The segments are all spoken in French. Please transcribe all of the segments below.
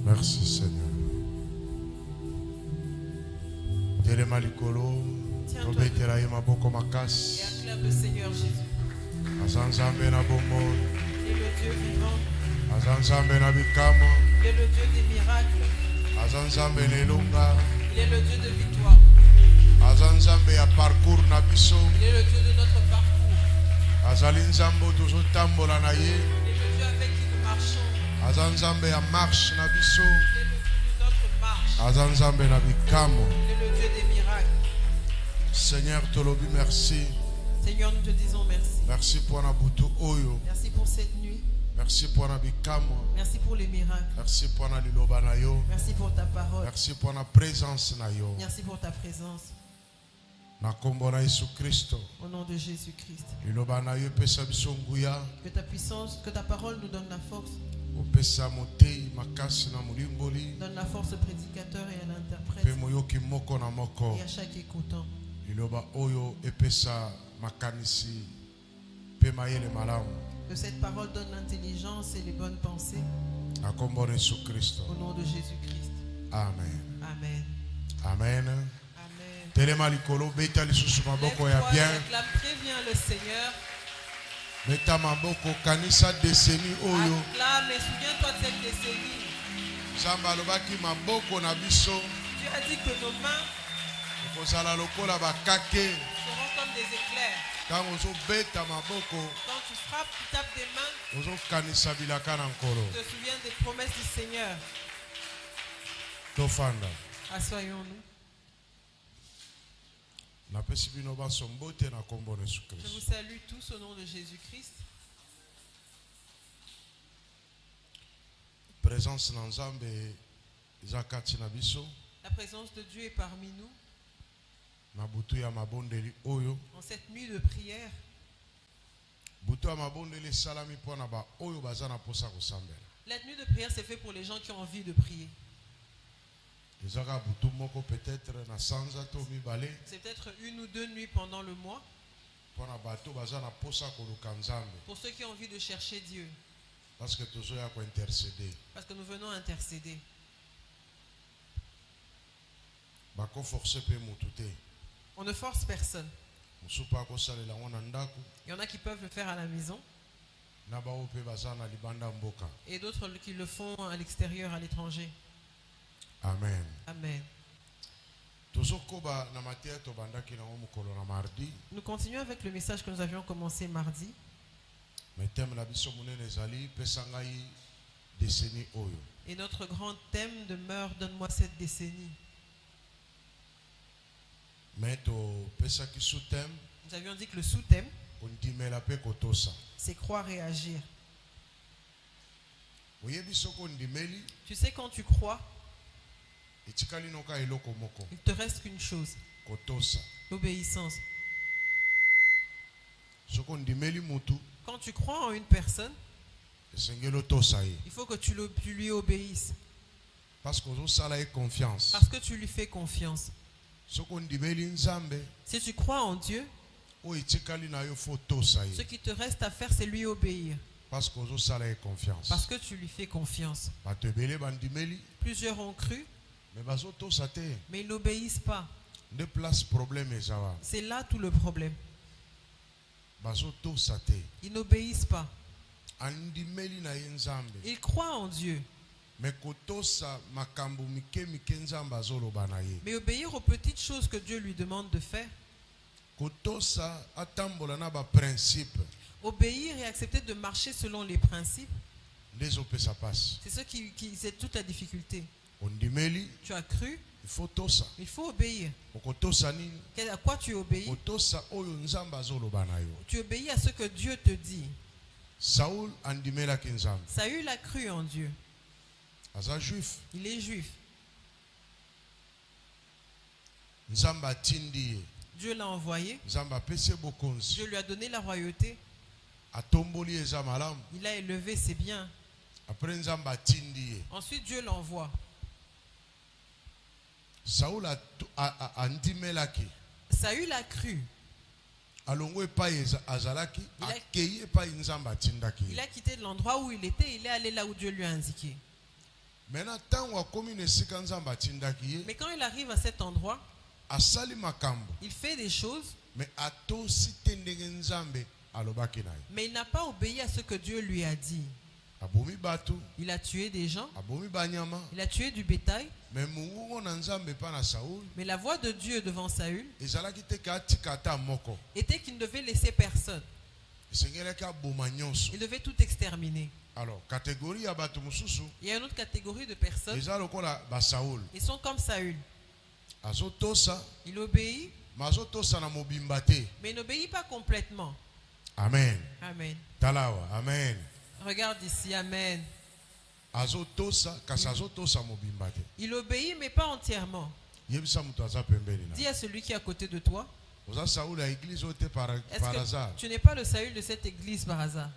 Merci Seigneur. Tiens-toi et acclame le Seigneur Jésus. Il est le Dieu vivant. Il est le Dieu des miracles. Il est le Dieu de victoire. Il est le Dieu de notre parcours. Il est le Dieu avec qui nous marchons. Il est le Dieu de notre marche. Il est le Dieu des miracles. Seigneur, merci. Seigneur, nous te disons merci. Merci pour Merci pour cette nuit. Merci pour Merci pour les miracles. Merci pour Merci pour ta parole. merci pour la présence. Merci pour ta présence. Au nom de Jésus-Christ. Que ta puissance, que ta parole nous donne la force. Donne la force au prédicateur et à l'interprète. Et à chaque écoutant. Que cette parole donne l'intelligence et les bonnes pensées. Au nom de Jésus-Christ. Amen. Amen. Amen. Amen. Lève-toi, réclame très bien le Seigneur. Acclame et souviens-toi de cette décennie. Dieu a dit que nos mains seront comme des éclairs. Quand tu frappes, tu tapes des mains. Tu te souviens des promesses du Seigneur. Assoyons-nous. Je vous salue tous au nom de Jésus-Christ. La présence de Dieu est parmi nous. En cette nuit de prière. La nuit de prière, c'est fait pour les gens qui ont envie de prier. C'est peut-être une ou deux nuits pendant le mois. Pour ceux qui ont envie de chercher Dieu. Parce que nous venons intercéder. On ne force personne. Il y en a qui peuvent le faire à la maison. Et d'autres qui le font à l'extérieur, à l'étranger. Amen. Amen. Nous continuons avec le message que nous avions commencé mardi. Et notre grand thème demeure « Donne-moi cette décennie ». Nous avions dit que le sous-thème, c'est croire et agir. Tu sais, quand tu crois, il te reste qu'une chose, l'obéissance. Quand tu crois en une personne, il faut que tu lui obéisses. Parce que tu lui fais confiance. Si tu crois en Dieu, ce qui te reste à faire, c'est lui obéir. Parce que tu lui fais confiance. Plusieurs ont cru, mais ils n'obéissent pas. C'est là tout le problème. Ils n'obéissent pas. Ils croient en Dieu. Mais obéir aux petites choses que Dieu lui demande de faire. Obéir et accepter de marcher selon les principes. C'est ce c'est toute la difficulté. Tu as cru, il faut obéir. À quoi tu obéis? Tu obéis à ce que Dieu te dit. Saül a cru en Dieu. Il est juif. Dieu l'a envoyé. Dieu lui a donné la royauté. Il a élevé ses biens. Ensuite Dieu l'envoie. Saül a cru. Il a quitté l'endroit où il était, il est allé là où Dieu lui a indiqué. Mais quand il arrive à cet endroit, il fait des choses, mais il n'a pas obéi à ce que Dieu lui a dit. Il a tué des gens, il a tué du bétail, mais la voix de Dieu devant Saül était qu'il ne devait laisser personne. Il devait tout exterminer. Alors, catégorie il y a une autre catégorie de personnes. Ils sont comme Saül. Il obéit, mais il n'obéit pas complètement. Amen. Amen. Talawa. Amen. Regarde ici, amen. Il obéit, mais pas entièrement. Dis à celui qui est à côté de toi, est-ce que tu n'es pas le Saül de cette église par hasard?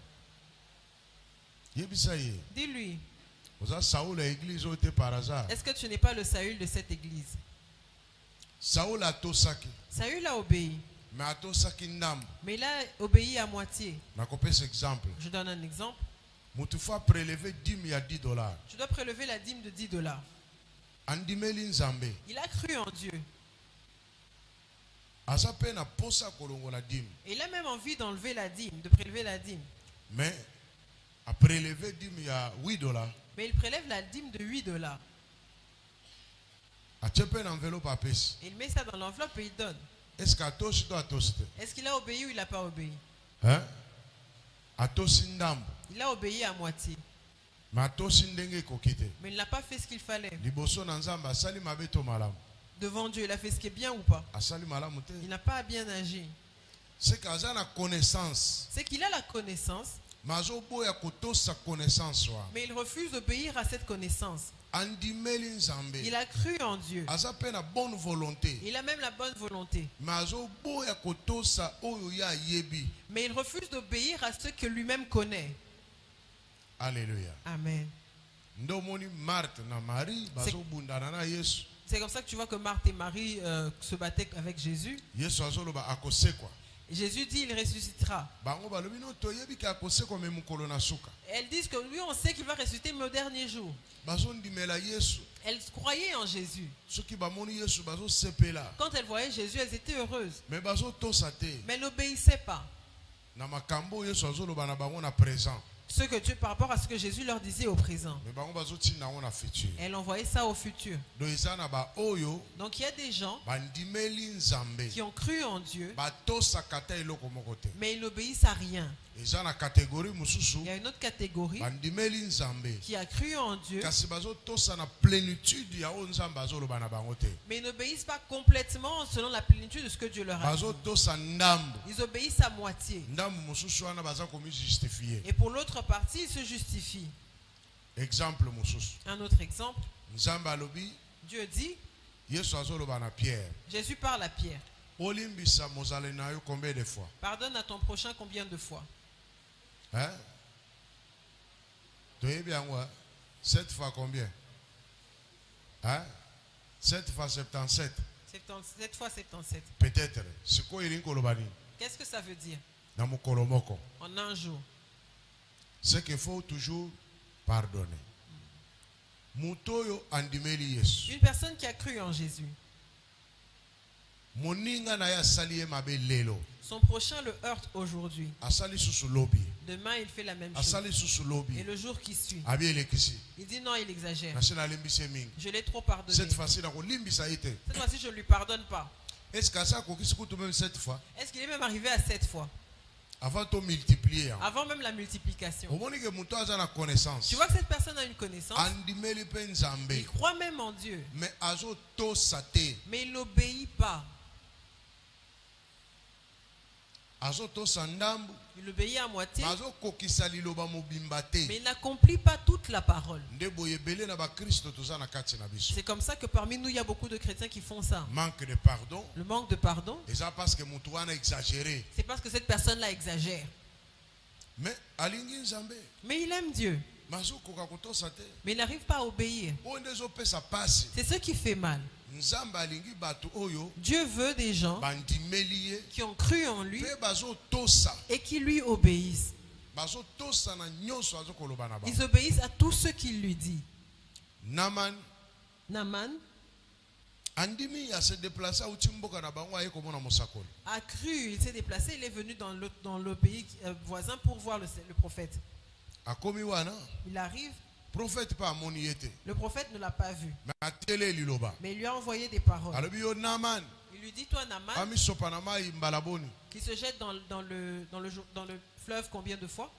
Dis-lui, est-ce que tu n'es pas le Saül de cette église? Saül a obéi, mais il a obéi à moitié. Je donne un exemple. Tu dois prélever la dîme de $10. Il a cru en Dieu. Et il a même envie d'enlever la dîme, de prélever la dîme. Mais à prélever dîme, il y a $8. Mais il prélève la dîme de $8. Il met ça dans l'enveloppe et il donne. Est-ce qu'il a obéi ou il n'a pas obéi? Hein? Il a obéi à moitié. Mais il n'a pas fait ce qu'il fallait. Devant Dieu, il a fait ce qui est bien ou pas? Il n'a pas bien agi. C'est qu'il a la connaissance. Mais il refuse d'obéir à cette connaissance. Il a cru en Dieu. Il a même la bonne volonté. Mais il refuse d'obéir à ce que lui-même connaît. Alléluia. Amen. C'est comme ça que tu vois que Marthe et Marie se battaient avec Jésus. Jésus dit il ressuscitera. Elles disent que lui on sait qu'il va ressusciter mais au dernier jour. Elles croyaient en Jésus. Quand elles voyaient Jésus, elles étaient heureuses. Mais elles n'obéissaient pas. Ce que Dieu, par rapport à ce que Jésus leur disait au présent. Elle envoyait ça au futur. Donc il y a des gens qui ont cru en Dieu, mais ils n'obéissent à rien. Il y a une autre catégorie qui a cru en Dieu, mais ils n'obéissent pas complètement selon la plénitude de ce que Dieu leur a dit. Ils obéissent à moitié. Et pour l'autre partie, ils se justifient. Un autre exemple. Dieu dit, Jésus parle à Pierre. Pardonne à ton prochain combien de fois? Hein? 7 fois combien? Hein? 7 fois 77. 7 fois 77. Peut-être. Qu'est-ce que ça veut dire? En un jour. C'est qu'il faut toujours pardonner. Une personne qui a cru en Jésus. Son prochain le heurte aujourd'hui. Demain, il fait la même chose. Et le jour qui suit, il dit non, il exagère. Je l'ai trop pardonné. Cette fois-ci, je ne lui pardonne pas. Est-ce qu'il est même arrivé à 7 fois? Avant même la multiplication. Tu vois que cette personne a une connaissance. Il croit même en Dieu. Mais il n'obéit pas. Il obéit à moitié, mais il n'accomplit pas toute la parole. C'est comme ça que parmi nous, il y a beaucoup de chrétiens qui font ça. Le manque de pardon, c'est parce que cette personne-là exagère. Mais il aime Dieu. Mais il n'arrive pas à obéir. C'est ce qui fait mal. Dieu veut des gens qui ont cru en lui et qui lui obéissent. Ils obéissent à tout ce qu'il lui dit. Naaman a cru, il s'est déplacé, il est venu dans le pays voisin pour voir le prophète. Il arrive. Le prophète ne l'a pas vu. Mais il lui a envoyé des paroles. Il lui dit, toi Naaman, qui se jette dans le fleuve combien de fois?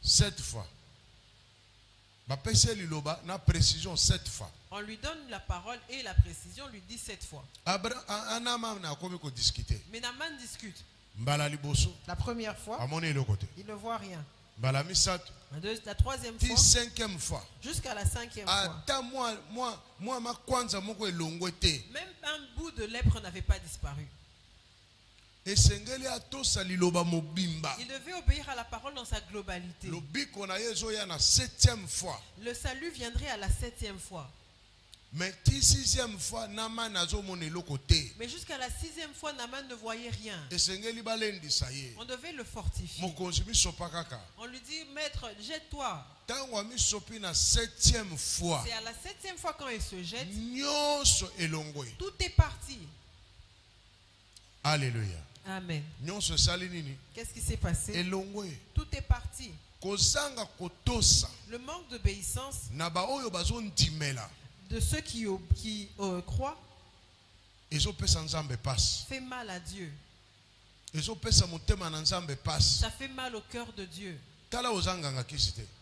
7 fois. Précision 7 fois. On lui donne la parole et la précision, lui dit 7 fois. Mais Naaman discute. La première fois, il ne voit rien. La troisième fois, 5e fois, jusqu'à la 5e fois, même un bout de lèpre n'avait pas disparu. Il devait obéir à la parole dans sa globalité. Le salut viendrait à la 7e fois. Mais 6e fois, mais jusqu'à la 6e fois, Naaman ne voyait rien. On devait le fortifier. On lui dit, maître, jette-toi. C'est à la 7e fois quand il se jette, tout est parti. Alléluia. Amen. Qu'est-ce qui s'est passé? Tout est parti. Le manque d'obéissance de ceux qui croient fait mal à Dieu. Ça fait mal au cœur de Dieu.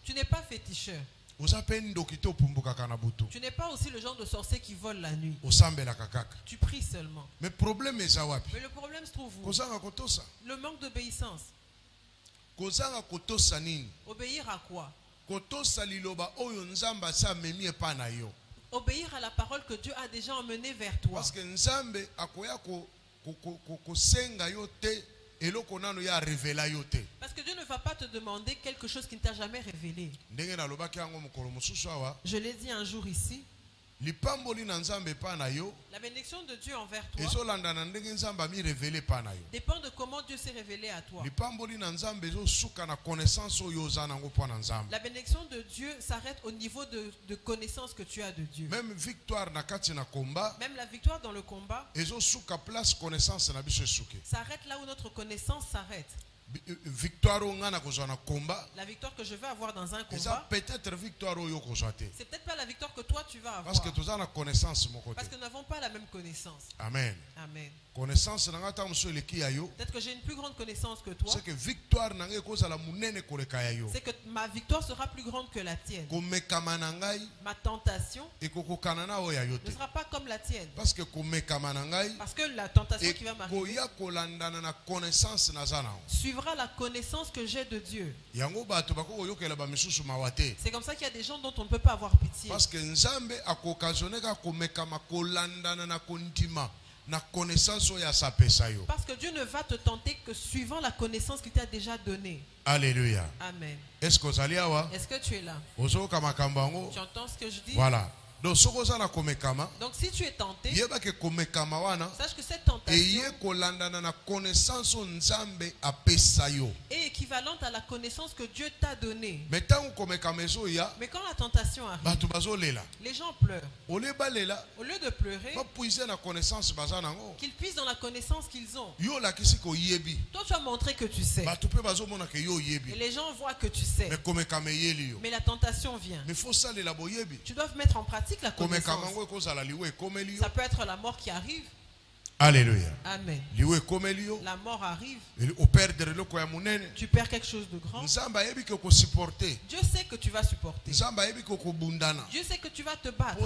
Tu n'es pas féticheur. Tu n'es pas aussi le genre de sorcier qui vole la nuit. Tu pries seulement. Mais le problème se trouve où? Le manque d'obéissance. Obéir à quoi? Obéir à la parole que Dieu a déjà emmenée vers toi. Parce que Dieu ne va pas te demander quelque chose qui ne t'a jamais révélé. Je l'ai dit un jour ici. La bénédiction de Dieu envers toi dépend de comment Dieu s'est révélé à toi. La bénédiction de Dieu s'arrête au niveau de connaissance que tu as de Dieu. Même la victoire dans le combat s'arrête là où notre connaissance s'arrête. La victoire que je vais avoir dans un combat, c'est peut-être pas la victoire que toi tu vas avoir. Parce que nous n'avons pas la même connaissance. Amen. Amen. Peut-être que j'ai une plus grande connaissance que toi. C'est que ma victoire sera plus grande que la tienne. Ma tentation ne sera pas comme la tienne. Parce que la tentation qui va m'arriver suivra la connaissance que j'ai de Dieu. C'est comme ça qu'il y a des gens dont on ne peut pas avoir pitié. Parce que parce que Dieu ne va te tenter que suivant la connaissance qu'il t'a déjà donnée. Alléluia. Amen. Est-ce que tu es là? Tu entends ce que je dis? Voilà. Donc si tu es tenté, sache que cette tentation est équivalente à la connaissance que Dieu t'a donnée. Mais quand la tentation arrive, les gens pleurent. Au lieu de pleurer, qu'ils puissent dans la connaissance qu'ils ont. Toi tu as montré que tu sais. Et les gens voient que tu sais. Mais la tentation vient. Tu dois mettre en pratique la connaissance. Ça peut être la mort qui arrive. Alléluia. Amen. La mort arrive. Tu perds quelque chose de grand. Dieu sait que tu vas supporter. Dieu sait que tu vas te battre.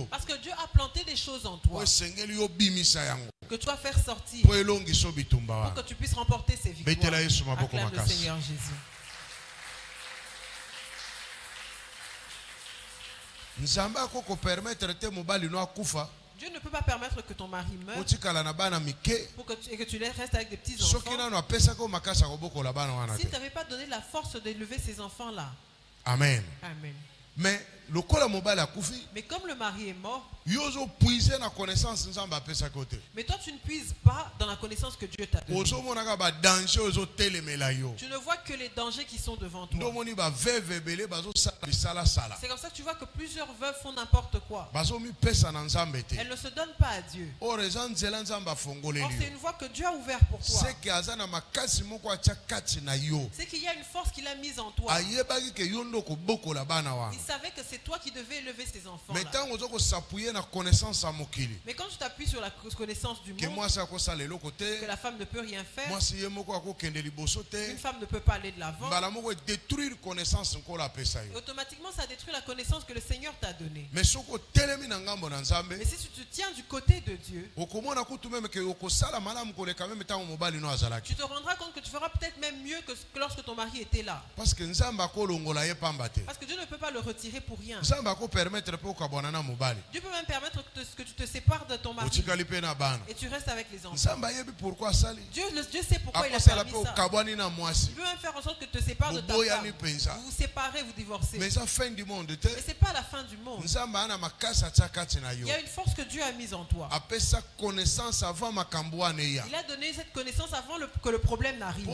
Parce que Dieu a planté des choses en toi que tu vas faire sortir pour que tu puisses remporter ces victoires. Acclame le Seigneur Jésus. Dieu ne peut pas permettre que ton mari meure et que tu restes avec des petits enfants. S'il ne t'avait pas donné la force d'élever ces enfants-là. Amen. Amen. Mais Mais comme le mari est mort, yozo puiser na connaissance nzamba pesa côté. Mais toi tu ne puises pas dans la connaissance que Dieu t'a donnée. Tu ne vois que les dangers qui sont devant toi. C'est comme ça que tu vois que plusieurs veuves font n'importe quoi. Elles ne se donnent pas à Dieu. Or c'est une voie que Dieu a ouverte pour toi. C'est qu'il y a une force qu'il a mise en toi. Il savait que c'est toi qui devais élever ces enfants. Mais quand tu t'appuies sur la connaissance du monde, que la femme ne peut rien faire, une femme ne peut pas aller de l'avant, automatiquement ça détruit la connaissance que le Seigneur t'a donnée. Mais si tu te tiens du côté de Dieu, tu te rendras compte que tu feras peut-être même mieux que lorsque ton mari était là. Parce que Dieu ne peut pas le retirer pour rien. Dieu peut même permettre que tu te sépares de ton mari et tu restes avec les enfants. Dieu sait pourquoi il a permis ça. Il peut même faire en sorte que tu te sépares de ta femme. Vous vous séparez, vous divorcez. Mais ce n'est pas la fin du monde. Il y a une force que Dieu a mise en toi. Il a donné cette connaissance avant que le problème n'arrive.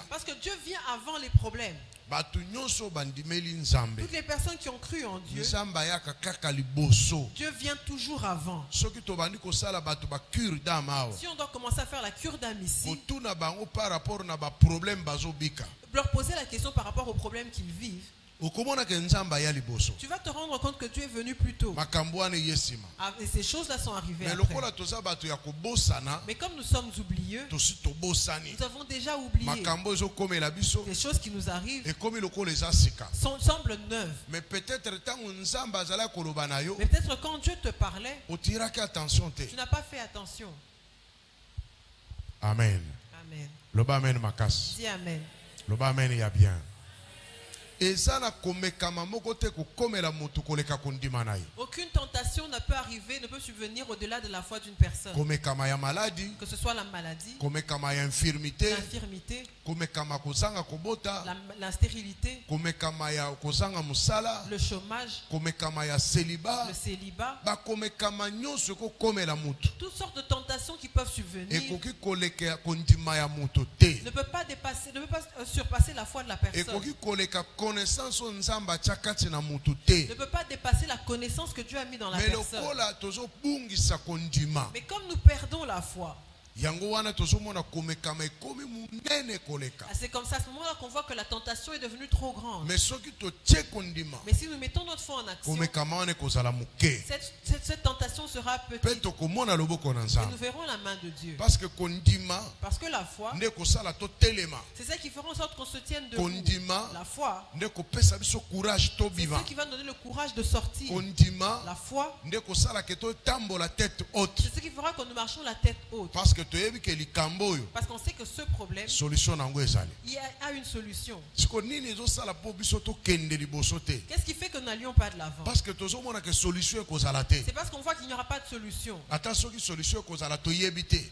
Parce que Dieu vient avant les problèmes. Toutes les personnes qui ont cru en Dieu, Dieu vient toujours avant. Si on doit commencer à faire la cure d'âme ici, leur poser la question par rapport aux problèmes qu'ils vivent, tu vas te rendre compte que Dieu est venu plus tôt. Et ces choses-là sont arrivées après. Mais comme nous sommes oublieux, nous avons déjà oublié. Les choses qui nous arrivent semblent neuves. Mais peut-être quand Dieu te parlait, tu n'as pas fait attention. Amen. Amen. Dis amen. Amen, il y a bien. Aucune tentation ne peut arriver, ne peut subvenir au-delà de la foi d'une personne. Que ce soit la maladie, l'infirmité, la stérilité, le chômage, le célibat, toutes sortes de tentations qui peuvent subvenir ne peut pas surpasser la foi de la personne. Ne peut pas dépasser la connaissance que Dieu a mis dans la personne. Mais comme nous perdons la foi, c'est comme ça à ce moment-là qu'on voit que la tentation est devenue trop grande. Mais si nous mettons notre foi en action, cette tentation sera petite. Et nous verrons la main de Dieu. Parce que la foi, c'est ça qui fera en sorte qu'on se tienne debout. La foi, c'est ce qui va nous donner le courage de sortir. La foi, c'est ce qui fera que nous marchons la tête haute. Parce qu'on sait que ce problème, il y a une solution. Qu'est-ce qui fait que nous n'allions pas de l'avant? C'est parce qu'on voit qu'il n'y aura pas de solution.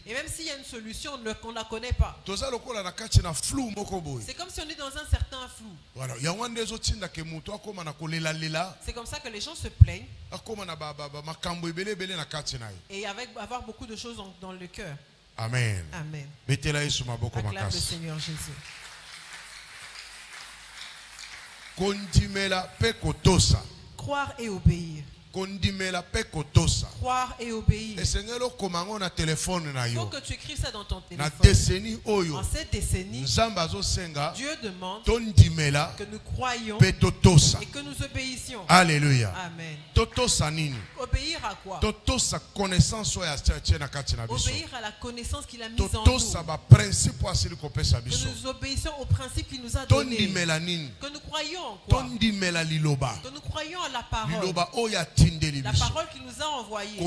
Et même s'il y a une solution, on ne la connaît pas. C'est comme si on est dans un certain flou. C'est comme ça que les gens se plaignent. Et avoir beaucoup de choses dans le cœur. Amen. Amen. Acclame le Seigneur Jésus. Croire et obéir. Croire et obéir. Il faut que tu écrives ça dans ton téléphone. En cette décennie, Dieu demande que nous croyions et que nous obéissions. Alléluia. Amen. Obéir à quoi? Obéir à la connaissance qu'il a mise en nous. Que nous obéissions au principe qu'il nous a donné. Que nous croyons en quoi? Que nous croyons à la parole. La parole qu'il nous a envoyée.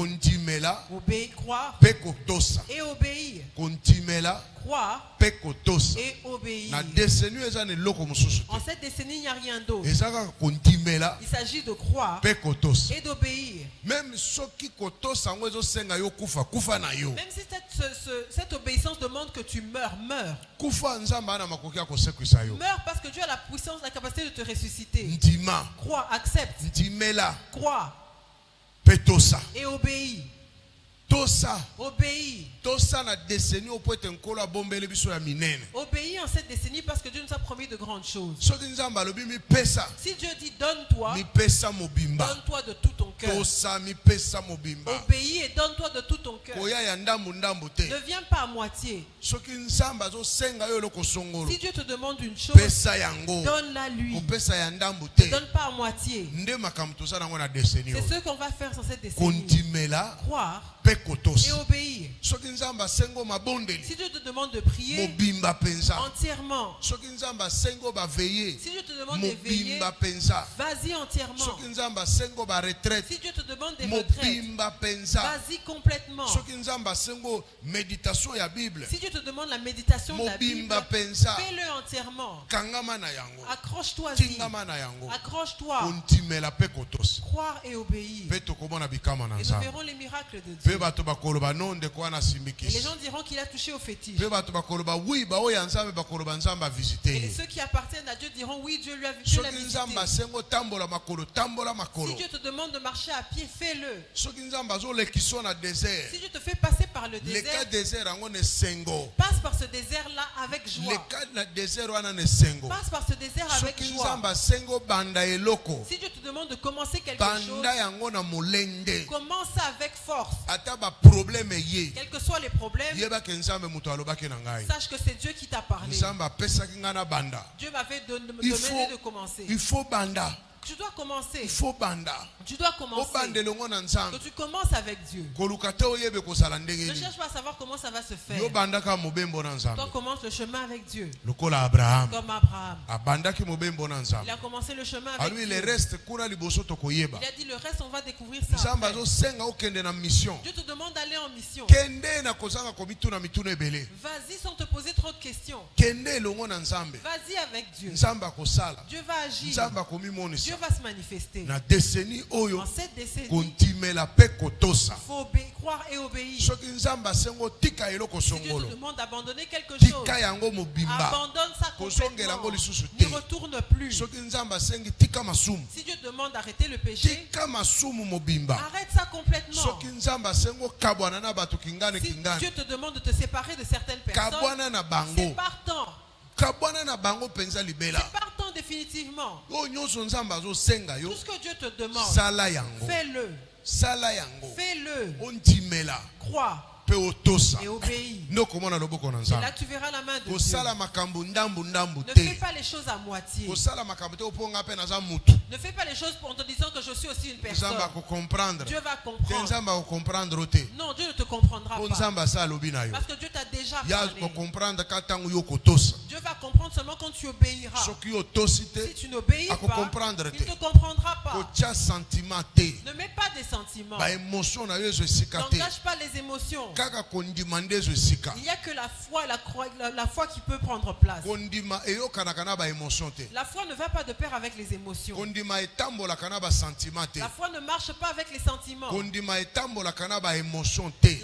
Croire et obéir. Croire et obéir. En cette décennie, il n'y a rien d'autre. Il s'agit de croire et d'obéir. Même si cette obéissance demande que tu meurs. Meurs parce que Dieu a la puissance, la capacité de te ressusciter. Crois, accepte. Crois. Et obéis. Obéis. Obéis en cette décennie parce que Dieu nous a promis de grandes choses. Si Dieu dit donne-toi, donne-toi de tout ton cœur. Obéis et donne-toi de tout ton cœur. Ne viens pas à moitié. Si Dieu te demande une chose, donne-la lui. Ne donne pas à moitié. C'est ce qu'on va faire dans cette décennie. Croire et obéir. Si Dieu te demande de prier entièrement, si Dieu te demande de veiller, vas-y entièrement. Si Dieu te demande des retraites, vas-y complètement. Si Dieu te demande la méditation de la Bible, fais-le entièrement. Accroche-toi-y. Accroche-toi. Croire et obéir. Et nous verrons les miracles de Dieu. Et les gens diront qu'il a touché au fétiche. Et ceux qui appartiennent à Dieu diront oui, Dieu lui a visité. Si Dieu te demande de marcher à pied, fais-le. Si Dieu te fait passer par le désert, passe par ce désert-là avec joie. Passe par ce désert avec joie. Si Dieu te demande de commencer quelque chose, commence avec force. Quels que soient les problèmes, sache que c'est Dieu qui t'a parlé. Dieu m'avait donné de commencer. Tu dois commencer. Tu dois commencer. Que tu commences avec Dieu. Ne cherche pas à savoir comment ça va se faire. Toi, commence le chemin avec Dieu. Comme Abraham. Il a commencé le chemin avec Dieu. Il a dit le reste, on va découvrir ça après. Dieu te demande d'aller en mission. Vas-y sans te poser trop de questions. Vas-y avec Dieu. Dieu va agir. Dieu va se manifester. En cette décennie, il faut croire et obéir. Si Dieu te demande d'abandonner quelque chose, abandonne ça complètement. N'y retourne plus. Si Dieu te demande d'arrêter le péché, arrête ça complètement. Si Dieu te demande de te séparer de certaines personnes, sépare-t'en. Sépare-t'en définitivement. Tout ce que Dieu te demande, fais-le. Fais-le. Crois. Et obéis. Et là tu verras la main de Dieu. Ne fais pas les choses à moitié. Ne fais pas les choses en te disant que je suis aussi une personne. Dieu va comprendre. Non, Dieu ne te comprendra pas. Parce que Dieu t'a déjà parlé. Dieu va comprendre seulement quand tu obéiras. Si tu n'obéis pas, il ne te comprendra pas. Ne mets pas des sentiments. N'engage pas les émotions. Il n'y a que la foi qui peut prendre place. La foi ne va pas de pair avec les émotions. La foi ne marche pas avec les sentiments. La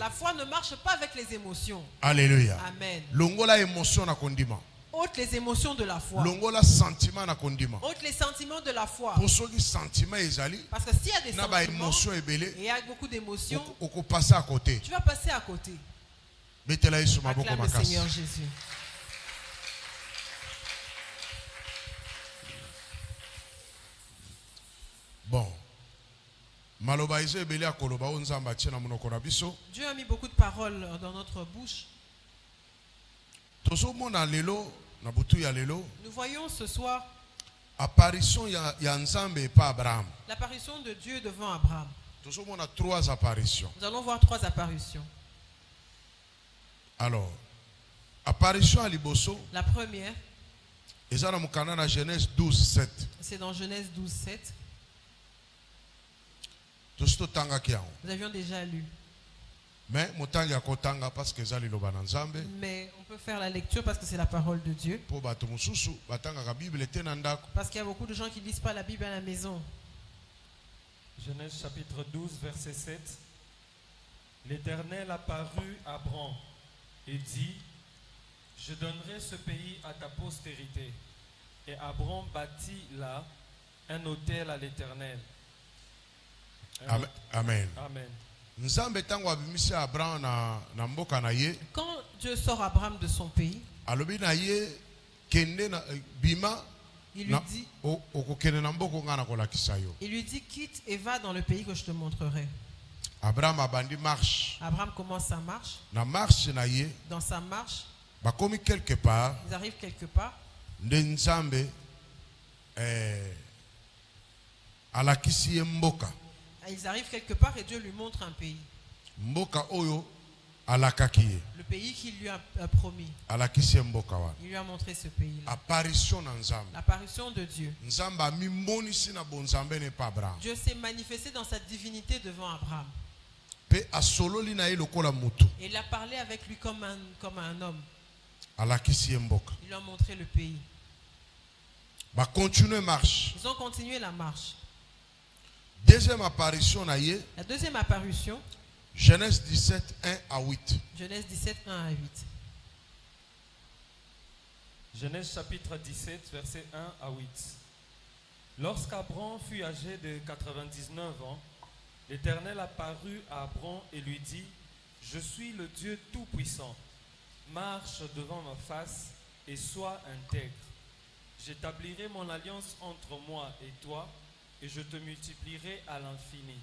foi ne marche pas avec les émotions. Alléluia. Amen. Ôte les émotions de la foi. Ôte les sentiments de la foi. Parce que s'il y a des sentiments et il y a beaucoup d'émotions, tu vas passer à côté. Acclame le Seigneur Jésus. Bon. Dieu a mis beaucoup de paroles dans notre bouche. Nous voyons ce soir l'apparition de Dieu devant Abraham. Nous allons voir 3 apparitions. Alors, apparition à Liboso. La première, c'est dans Genèse 12, 7. Nous avions déjà lu. Mais on peut faire la lecture parce que c'est la parole de Dieu. Parce qu'il y a beaucoup de gens qui ne lisent pas la Bible à la maison. Genèse chapitre 12, verset 7. L'Éternel apparut à Abram et dit, je donnerai ce pays à ta postérité. Et Abram bâtit là un autel à l'Éternel. Amen. Amen. Quand Dieu sort Abraham de son pays, il lui dit quitte et va dans le pays que je te montrerai. Abraham commence sa marche. Dans sa marche, ils arrivent quelque part. Ils arrivent quelque part et Dieu lui montre un pays. Le pays qu'il lui a promis. Il lui a montré ce pays-là. L'apparition de Dieu. Dieu s'est manifesté dans sa divinité devant Abraham. Et il a parlé avec lui comme un homme. Il lui a montré le pays. Ils ont continué la marche. La deuxième apparition. Genèse 17, 1 à 8. Genèse 17, 1 à 8. Genèse chapitre 17, verset 1 à 8. Lorsqu'Abram fut âgé de 99 ans, l'Éternel apparut à Abram et lui dit, je suis le Dieu Tout-Puissant. Marche devant ma face et sois intègre. J'établirai mon alliance entre moi et toi et je te multiplierai à l'infini.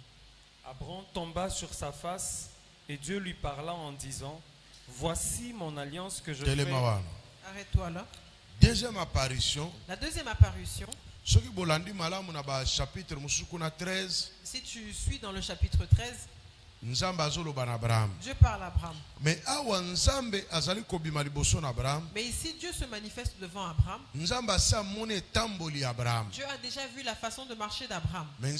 Abram tomba sur sa face et Dieu lui parla en disant, voici mon alliance que je fais. Arrête-toi là. Deuxième apparition. La deuxième apparition. Si tu suis dans le chapitre 13, Dieu parle à Abraham. Mais ici, Dieu se manifeste devant Abraham. Dieu a déjà vu la façon de marcher d'Abraham. Mais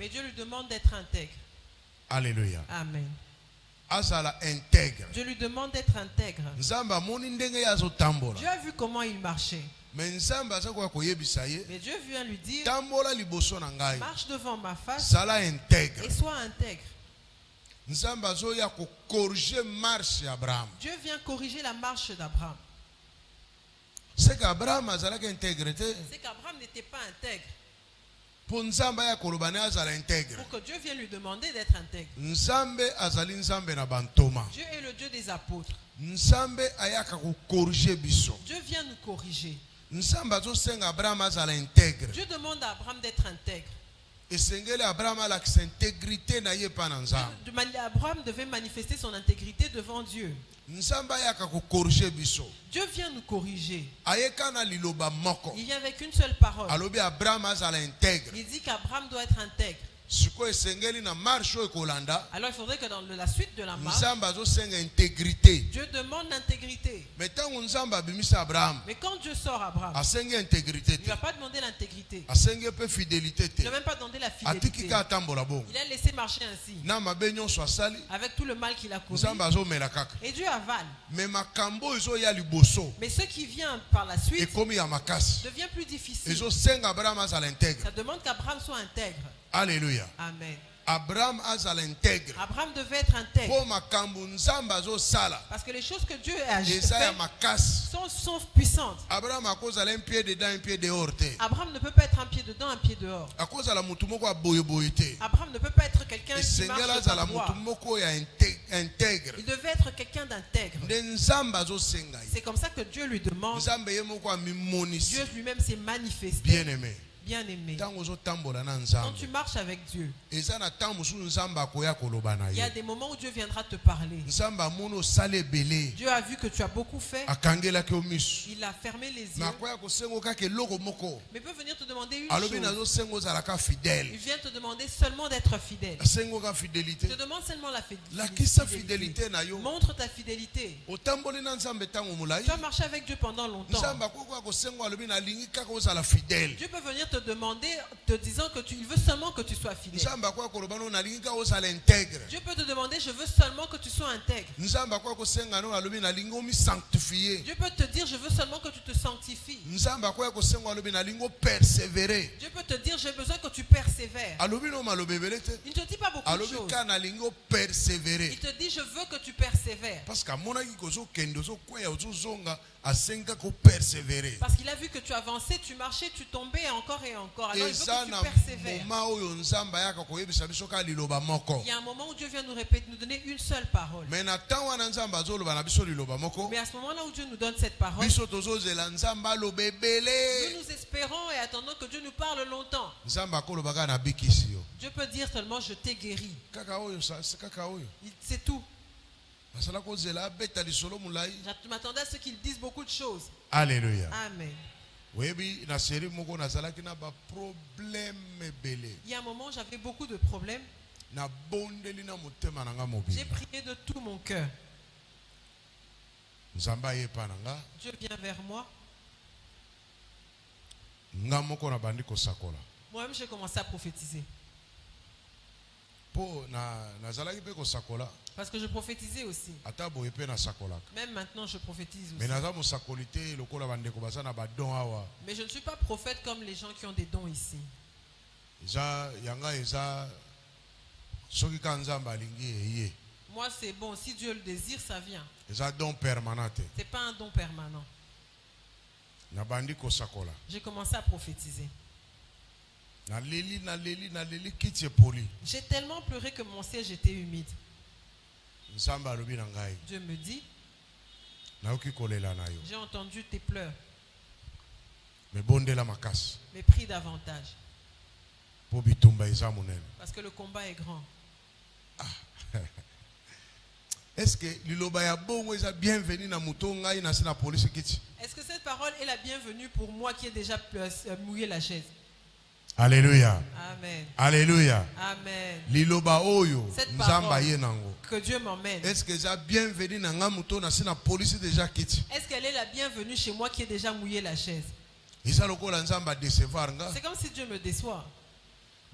Dieu lui demande d'être intègre. Alléluia. Amen. Intègre. Dieu lui demande d'être intègre. Dieu a vu comment il marchait. Mais Dieu vient lui dire, marche devant ma face et sois intègre. Dieu vient corriger la marche d'Abraham. C'est qu'Abraham n'était pas intègre. Pour que Dieu vienne lui demander d'être intègre. Dieu est le Dieu des apôtres. Dieu vient nous corriger. Dieu demande à Abraham d'être intègre. Abraham devait manifester son intégrité devant Dieu. Dieu vient nous corriger. Il vient avec une seule parole. Il dit qu'Abraham doit être intègre. Alors il faudrait que dans la suite de la marche, Dieu demande l'intégrité. Mais quand Dieu sort Abraham, il ne va pas demander l'intégrité. Il ne va même pas demander la fidélité. Il a laissé marcher ainsi, avec tout le mal qu'il a commis. Et Dieu avale. Mais ce qui vient par la suite devient plus difficile. Ça demande qu'Abraham soit intègre. Alléluia. Amen. Abraham devait être intègre. Parce que les choses que Dieu a fait sont puissantes. Abraham ne peut pas être un pied dedans, un pied dehors. Abraham ne peut pas être quelqu'un qui marche par droit. Il devait être quelqu'un d'intègre. C'est comme ça que Dieu lui demande. Dieu lui-même s'est manifesté. Bien-aimé. Bien-aimé, quand tu marches avec Dieu, il y a des moments où Dieu viendra te parler. Dieu a vu que tu as beaucoup fait. Il a fermé les yeux. Mais peut venir te demander une chose. Il vient te demander seulement d'être fidèle. Il te demande seulement la fidélité. Montre ta fidélité. Tu as marché avec Dieu pendant longtemps. Dieu peut venir te demander, te disant il veut seulement que tu sois fidèle. Dieu peut te demander, je veux seulement que tu sois intègre. Dieu peut te dire, je veux seulement que tu te sanctifies. Dieu peut te dire, j'ai besoin que tu persévères. Il ne te dit pas beaucoup de choses. Il te dit, je veux que tu persévères. Parce qu'il a vu que tu avançais, tu marchais, tu tombais encore et encore. Alors il veut que tu persévères. Il y a un moment où Dieu vient nous répéter, nous donner une seule parole. Mais à ce moment-là où Dieu nous donne cette parole, nous espérons et attendons que Dieu nous parle longtemps. Dieu peut dire seulement, je t'ai guéri. C'est tout. Je m'attendais à ce qu'ils disent beaucoup de choses. Alléluia. Amen. Il y a un moment où j'avais beaucoup de problèmes. J'ai prié de tout mon cœur. Dieu vient vers moi. Moi-même, j'ai commencé à prophétiser. Parce que je prophétisais aussi. Même maintenant, je prophétise aussi. Mais je ne suis pas prophète comme les gens qui ont des dons ici. Moi, c'est bon. Si Dieu le désire, ça vient. Ce n'est pas un don permanent. J'ai commencé à prophétiser. J'ai tellement pleuré que mon siège était humide. Dieu me dit, j'ai entendu tes pleurs, mais prie davantage, parce que le combat est grand. Est-ce que cette parole est la bienvenue pour moi qui ai déjà mouillé la chaise? Alléluia. Amen. Alléluia. Amen. Liloba oyo nzamba ye nango. Que Dieu m'emmène. Est-ce que j'ai bienvenue na ngamuto na sina police déjà kiti? Est-ce qu'elle est la bienvenue chez moi qui ai déjà mouillé la chaise? Isa lokola nzamba décevoir nga. C'est comme si Dieu me déçoit.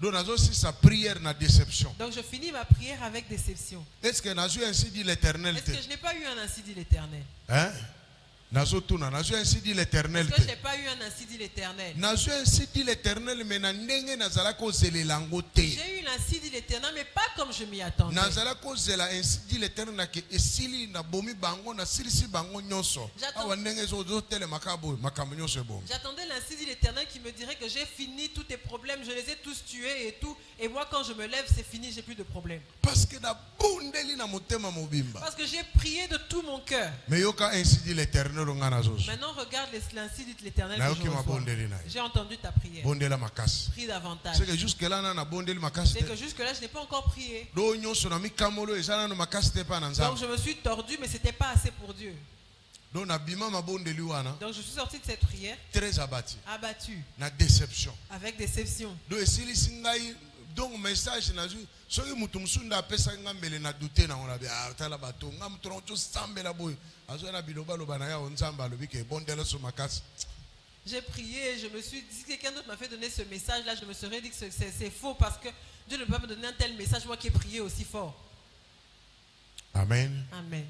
Donc nazo si sa prière na déception. Donc je finis ma prière avec déception. Est-ce que nazo ainsi dit l'Éternel? Est-ce que je n'ai pas eu un ainsi dit l'Éternel? Hein? Est-ce que je n'ai pas eu un ainsi dit l'Éternel? J'ai eu un ainsi dit l'Éternel, mais pas comme je m'y attendais. J'attendais l'insi dit l'Éternel qui me dirait que j'ai fini tous tes problèmes, je les ai tous tués et tout. Et moi quand je me lève, c'est fini, j'ai plus de problème. Parce que j'ai prié de tout mon cœur. Maintenant regarde l'insi dit l'Éternel que je reçois. J'ai entendu ta prière. Prie davantage. C'est que jusque-là je n'ai pas encore prié. Donc je me suis tordu, mais ce n'était pas assez pour Dieu. Donc je suis sorti de cette prière très abattu. Avec déception. Donc message nazu soki mutu musunda pesa ngambele na douter na ona bia tala bato ngam troncho sambela boy azona biloba loba na ya onzamba lobike bondela so makasi. J'ai prié, je me suis dit, si quelqu'un d'autre m'a fait donner ce message là, je me serais dit que c'est faux parce que Dieu ne peut pas me donner un tel message, moi qui ai prié aussi fort. Amen. Amen.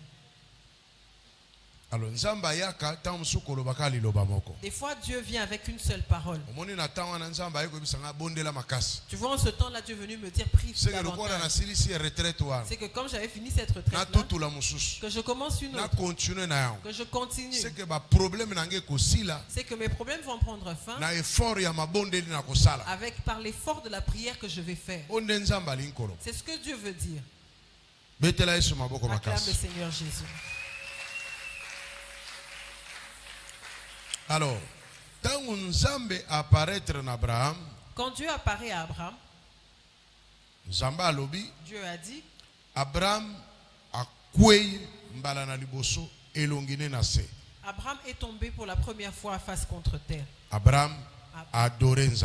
Des fois Dieu vient avec une seule parole. Tu vois, en ce temps-là, Dieu est venu me dire prie davantage. C'est que comme j'avais fini cette retraite là, que je commence une autre, que je continue. C'est que mes problèmes vont prendre fin par l'effort de la prière que je vais faire. C'est ce que Dieu veut dire. Acclame le Seigneur Jésus. Alors, quand Dieu apparaît à Abraham, Dieu a dit, Abraham est tombé pour la première fois face contre terre. Abraham a adoré Dieu.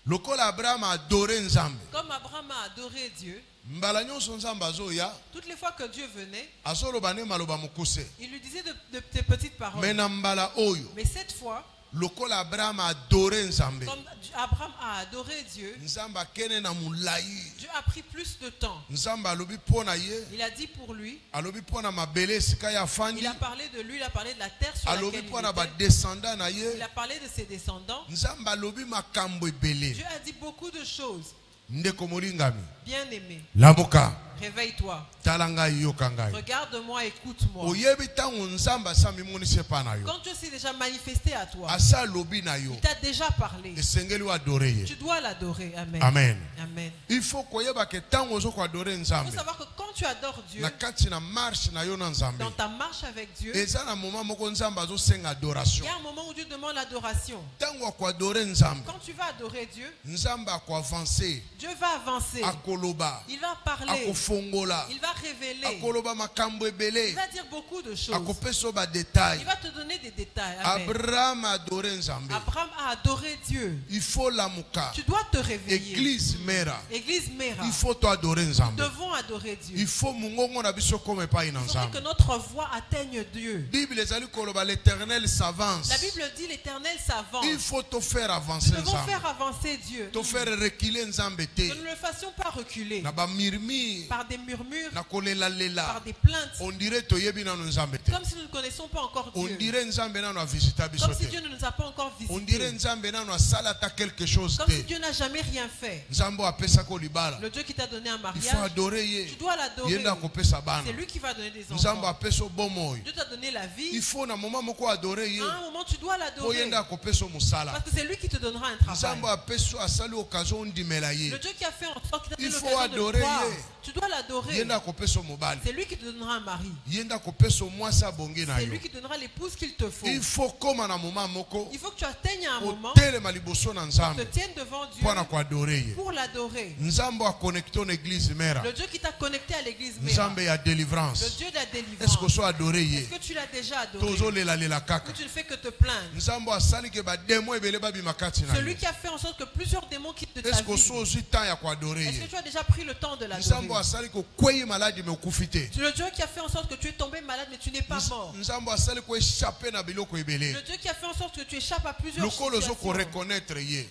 Comme Abraham a adoré Dieu, toutes les fois que Dieu venait, il lui disait de petites paroles. Mais cette fois, Abraham a adoré Nzambe. Comme Abraham a adoré Dieu, Dieu a pris plus de temps. Il a dit pour lui, il a parlé de lui, il a parlé de la terre sur laquelle il était. Il a parlé de ses descendants. Dieu a dit beaucoup de choses. Bien aimé, réveille-toi. Regarde-moi, écoute-moi. Quand Dieu s'est déjà manifesté à toi, il t'a déjà parlé. Tu dois l'adorer. Amen. Amen. Amen. Il faut savoir que quand tu adores Dieu, dans ta marche avec Dieu, il y a un moment où Dieu demande l'adoration. Quand tu vas adorer Dieu, Dieu va avancer. Il va parler. Il va révéler. Il va dire beaucoup de choses. Il va te donner des détails. Amen. Abraham a adoré Nzambe. Abraham a adoré Dieu. Il faut l'amuka. Tu dois te réveiller. Église Mera. Église Mera. Il faut adorer Nzambe. Nous devons adorer Dieu. Il faut que notre voix atteigne Dieu. L'éternel s'avance. La Bible dit l'éternel s'avance. Il faut te faire avancer. Nous devons faire avancer Dieu. Te faire reculer Nzambe. Que nous ne le fassions pas reculer. Par des murmures. Par des plaintes. On dirait comme si nous ne connaissons pas encore Dieu. On dirait comme si Dieu ne nous a pas encore visités. On dirait quelque chose. Comme si Dieu n'a jamais rien fait. Le Dieu qui t'a donné un mariage, il faut adorer. Tu dois l'adorer. C'est lui qui va donner des enfants. Dieu t'a donné la vie. Il faut à un moment tu dois l'adorer. Parce que c'est lui qui te donnera un travail. Le Dieu qui a fait en sorte qu'il t'a donné l'occasion de croire. Tu dois l'adorer. C'est lui qui te donnera un mari. C'est lui qui donnera l'épouse qu'il te faut. Il faut que tu atteignes à un moment. Tu te tiennes devant Dieu pour l'adorer. Le Dieu qui t'a connecté à l'église Mera. Le Dieu de la délivrance. Est-ce que tu l'as déjà adoré? Ou tu ne fais que te plaindre? Celui qui a fait en sorte que plusieurs démons quittent de ta vie. Est-ce que tu as déjà pris le temps de l'adorer? Le Dieu qui a fait en sorte que tu es tombé malade mais tu n'es pas mort. Le Dieu qui a fait en sorte que tu échappes à plusieurs situations.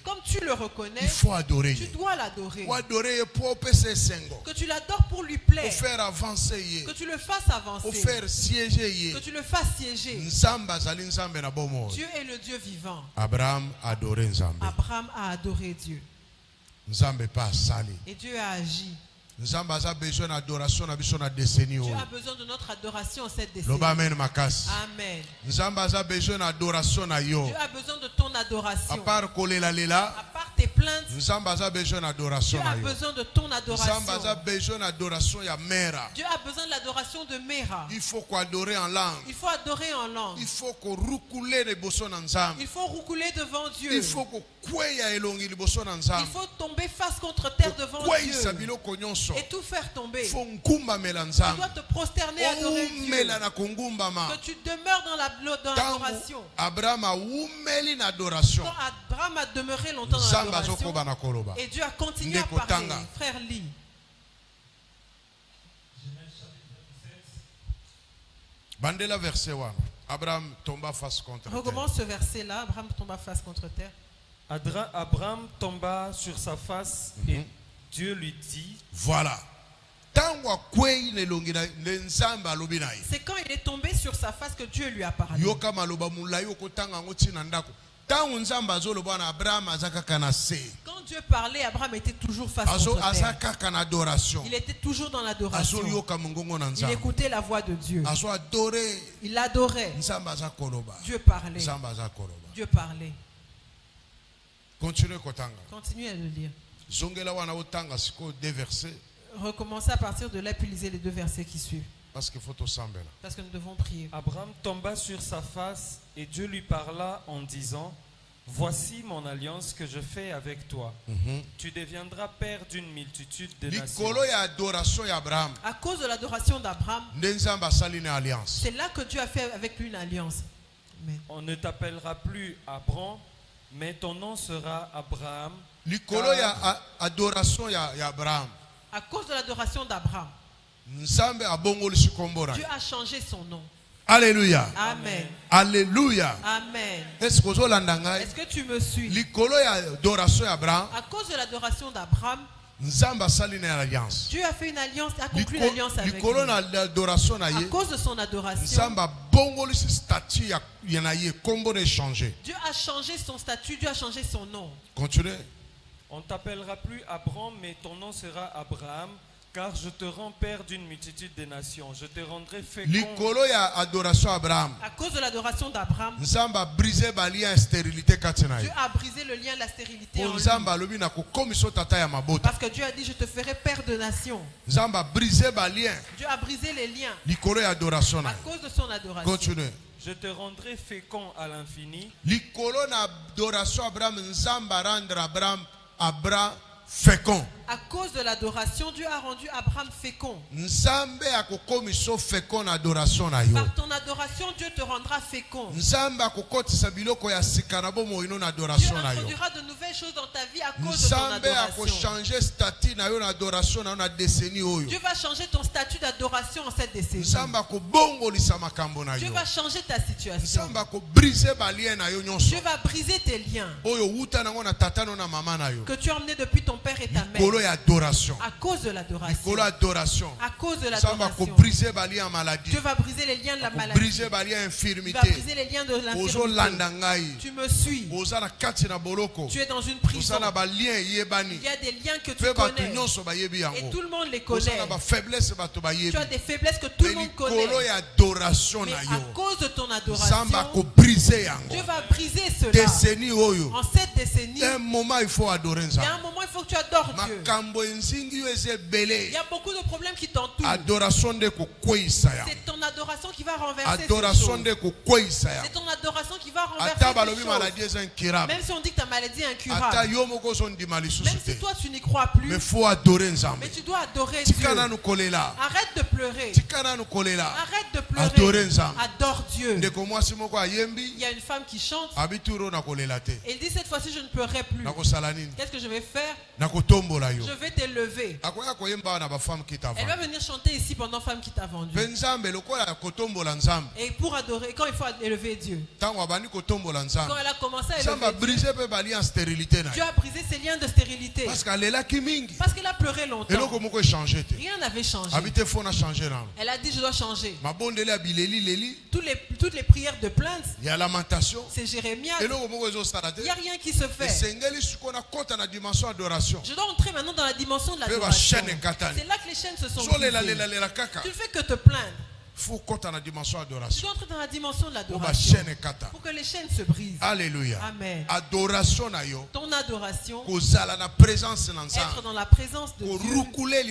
Comme tu le reconnais, il faut adorer. Tu dois l'adorer. Que tu l'adores pour lui plaire. Pour faire avancer. Que tu le fasses avancer. Pour faire siéger. Que tu le fasses siéger. Dieu est le Dieu vivant. Abraham a adoré Nzambe. Abraham a adoré Dieu. Et Dieu a agi. Dieu a besoin de notre adoration cette décennie. Amen. Dieu a besoin de ton adoration. À part tes plaintes, Dieu a besoin de ton adoration. Dieu a besoin de l'adoration de Mera. Il faut adorer en langue. Il faut adorer en langue. Il faut roucouler devant Dieu. Il faut tomber face contre terre devant Dieu. Et tout faire tomber. Tu dois te prosterner et adorer Dieu. Que tu demeures dans l'adoration. Abraham a demeuré longtemps dans l'adoration. Et Dieu a continué à parler. Frère, lis. Bandela verset 1. Abraham tomba face contre terre. Recommence ce verset-là. Abraham tomba face contre terre. Abraham tomba sur sa face et Dieu lui dit, voilà. C'est quand il est tombé sur sa face que Dieu lui a parlé. Quand Dieu parlait, Abraham était toujours face contre terre. Il était toujours dans l'adoration. Il écoutait la voix de Dieu. Il l'adorait. Dieu parlait. Dieu parlait. Continuez à le lire. Recommencez à partir de là puis lisez les 2 versets qui suivent. Parce que nous devons prier. Abraham tomba sur sa face et Dieu lui parla en disant, voici mon alliance que je fais avec toi. Tu deviendras père d'une multitude de nations. À cause de l'adoration d'Abraham, c'est là que Dieu a fait avec lui une alliance. Amen. On ne t'appellera plus Abraham, mais ton nom sera Abraham. À cause de l'adoration d'Abraham, Dieu a changé son nom. Alléluia. Amen. Alléluia. Amen. Est-ce que tu me suis? À cause de l'adoration d'Abraham, Dieu a fait une alliance, a conclu une alliance avec lui. À cause de son adoration, Dieu a changé son statut, Dieu a changé son nom. Continuez. On ne t'appellera plus Abraham, mais ton nom sera Abraham, car je te rends père d'une multitude de nations. Je te rendrai fécond. À cause de l'adoration d'Abraham, Dieu a brisé le lien de la stérilité en lui. Parce que Dieu a dit, je te ferai père de nations. Dieu a brisé les liens à cause de son adoration. Continuez. Je te rendrai fécond à l'infini. Abraham fécond. À cause de l'adoration, Dieu a rendu Abraham fécond. Par ton adoration, Dieu te rendra fécond. Dieu introduira de nouvelles choses dans ta vie à cause de ton adoration. Dieu va changer ton statut d'adoration en cette décennie. Dieu va changer ta situation. Dieu va briser tes liens que tu as emmenés depuis ton père et ta mère. À cause de l'adoration. À cause de l'adoration. Dieu va briser les liens de la maladie. Il va briser les liens de l'infirmité. Tu me suis. Tu es dans une prison. Il y a des liens que tu connais. Et tout le monde les connaît. Tu as des faiblesses que tout le monde connaît. Mais à cause de ton adoration, Dieu va briser cela. En cette décennie, il y a un moment il faut que tu adores Dieu. Il y a beaucoup de problèmes qui t'entourent. C'est ton adoration qui va renverser ces choses. C'est ton adoration qui va renverser ces choses. Même si on dit que ta maladie est incurable. Même si toi tu n'y crois plus. Mais tu dois adorer Dieu. Arrête de pleurer. Arrête de pleurer. Adore Dieu. Il y a une femme qui chante. Elle dit cette fois-ci je ne pleurerai plus. Qu'est-ce que je vais faire? Je vais t'élever. Elle va venir chanter ici pendant Femme qui t'a vendu. Et pour adorer, quand il faut élever Dieu. Quand elle a commencé à élever Dieu, Dieu a brisé ses liens de stérilité. Parce qu'elle a pleuré longtemps. Rien n'avait changé. Elle a dit je dois changer. Toutes les prières de plainte, c'est Jérémie. Il n'y a rien qui se fait. Je dois entrer maintenant dans la dimension de l'adoration. C'est là que les chaînes se sont brisées. Tu ne fais que te plaindre. Tu dois entrer dans la dimension de l'adoration pour que les chaînes se brisent. Alléluia. Amen. Ton adoration, être dans la présence de Dieu, roucouler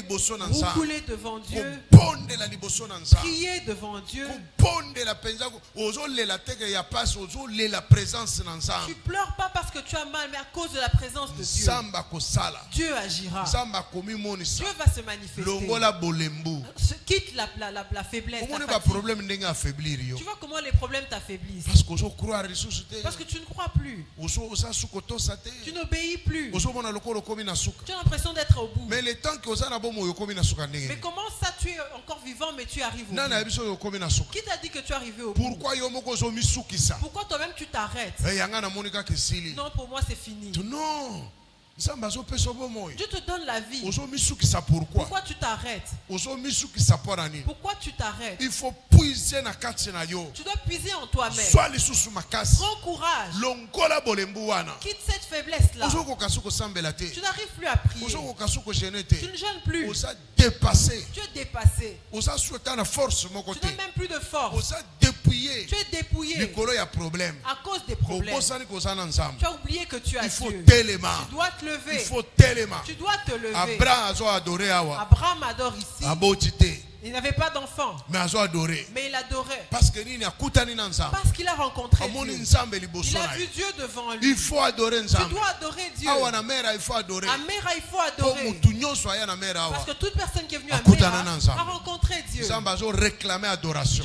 devant Dieu, crier devant Dieu. Tu pleures pas parce que tu as mal, mais à cause de la présence de Dieu. Dieu agira. Dieu va se manifester. Quitte la faiblesse. Tu vois comment les problèmes t'affaiblissent. Parce que tu ne crois plus. Tu n'obéis plus. Tu as l'impression d'être au bout. Mais comment ça tu es encore vivant mais tu arrives au bout? Qui t'a dit que tu es arrivé au bout? Pourquoi toi-même tu t'arrêtes? Non, pour moi c'est fini. Non. Dieu te donne la vie. Pourquoi tu t'arrêtes? Pourquoi tu t'arrêtes? Il faut puiser na kati na yo. Tu dois puiser en toi-même. Prends courage. Quitte cette faiblesse-là. Tu n'arrives plus à prier. Tu ne jeûnes plus. Tu es dépassé. Tu n'as même plus de force. Tu es dépouillé. À cause des problèmes. Tu as oublié que tu as Dieu. Tu dois te lever. Tu dois te lever. Abraham adore ici. Il n'avait pas d'enfant. Mais il adorait. Parce qu'il a rencontré Dieu. Il a vu Dieu devant lui. Il faut adorer Dieu. Tu dois adorer Dieu. À Mera, il faut adorer. Parce que toute personne qui est venue à Mera a rencontré Dieu. Dieu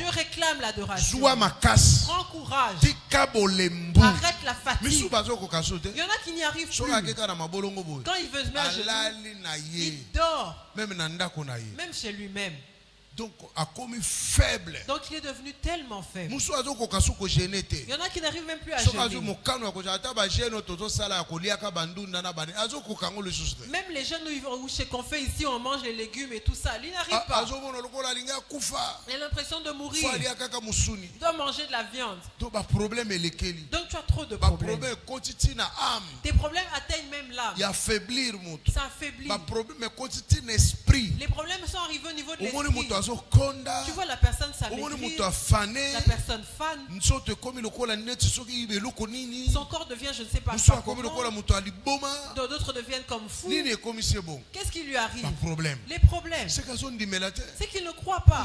réclame l'adoration. Prends courage. Arrête la fatigue. Il y en a qui n'y arrivent plus. Quand il veut se mettre à genoux, il dort. Même chez lui-même. Donc, a commis faible. Donc il est devenu tellement faible. Il y en a qui n'arrivent même plus à jeûner. Même les jeunes qu'on fait ici, on mange les légumes et tout ça, il n'arrive pas. Il a l'impression de mourir. Il doit manger de la viande. Donc tu as trop de problèmes. Tes problèmes atteignent même l'âme. Ça affaiblit. Les problèmes sont arrivés au niveau de l'esprit. Tu vois la personne s'amaigrir, la personne fan. Son corps devient je ne sais pas comment. D'autres deviennent comme fous. Qu'est-ce qui lui arrive? Les problèmes. C'est qu'il ne croit pas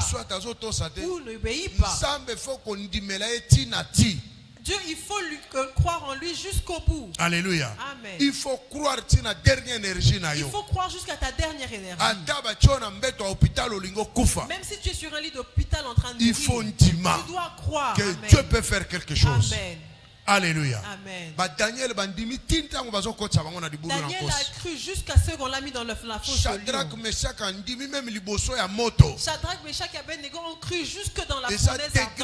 ou n'obéit pas. Dieu, il faut croire en lui jusqu'au bout. Alléluia. Amen. Il faut croire ta dernière énergie. Il faut croire jusqu'à ta dernière énergie. Même si tu es sur un lit d'hôpital en train de mourir, tu dois croire que Dieu peut faire quelque chose. Amen. Alléluia. Amen. Daniel a cru jusqu'à ce qu'on l'a mis dans la fosse. Shadrach, Meshach, et Abednego ont cru jusque dans la fournaise ardente.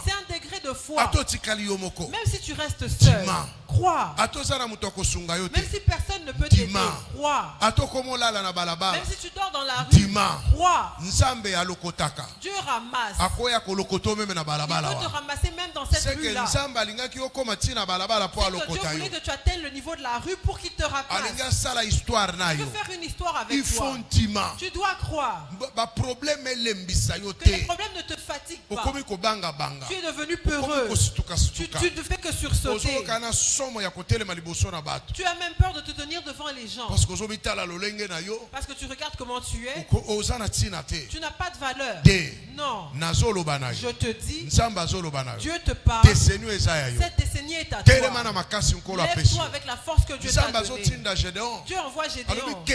C'est un degré de foi. Même si tu restes seul, crois. Même si personne ne peut t'aider, crois. Même si tu dors dans la rue, crois. Dieu ramasse. Il peut te ramasser même dans cette rue-là. C'est que Dieu voulait que tu atteignes le niveau de la rue pour qu'il te ramasse. Il veut faire une histoire avec toi. Tu dois croire que les problèmes ne te fatiguent pas. Tu es devenu peureux. Tu ne fais que sursauter. Tu as même peur de te tenir devant les gens. Parce que tu regardes comment tu es. Tu n'as pas de valeur. Non. Je te dis, Dieu te parle. Cette décennie est à toi. Lève-toi avec la force que Dieu t'a donnée. Dieu envoie Gédéon. Il